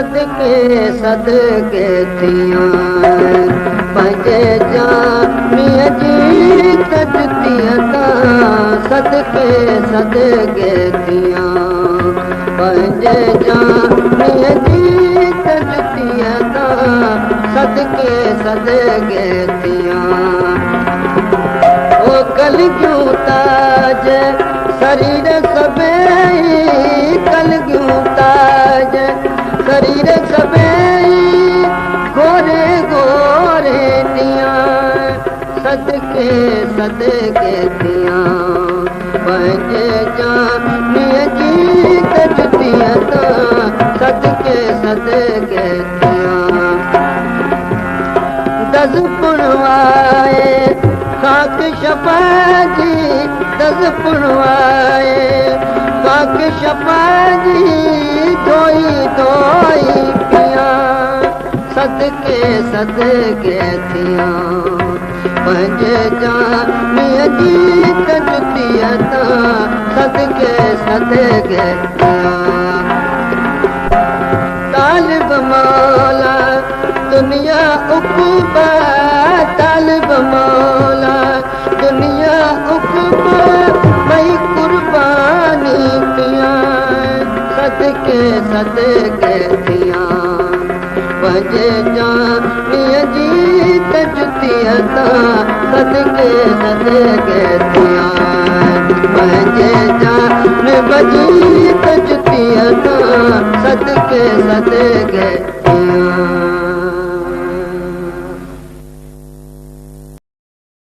सदके सदके थियां पंहिंजे जामीअ जी जुतियां सदके सदके थियां पंहिंजे जामीअ जी जुतियां सदके सदके थियां ओ कलगियूं ताज शरीर सभई कलगियूं ताज शरीर सभई गोरे गोरे दियां सदके सदके थियां पंहिंजे जामीअ जी जुतियां सदके सदके थियां दस पुणवाए खाक शफा जी दस पुणवाए खाक शफा जी धोई धोई पियां सदके सदके थियां पंहिंजे जामीअ जी जुतियां सदके सदके थियां तालिब मौला दुनिया उक़बा तालिब मौला दुनिया उक़बा भई कुर्बानी पियां सदके सदके थियां पंहिंजे जामीअ जी जुतियां सदके सदके थियां पंहिंजे जामीअ जी जुतियां सदके सदके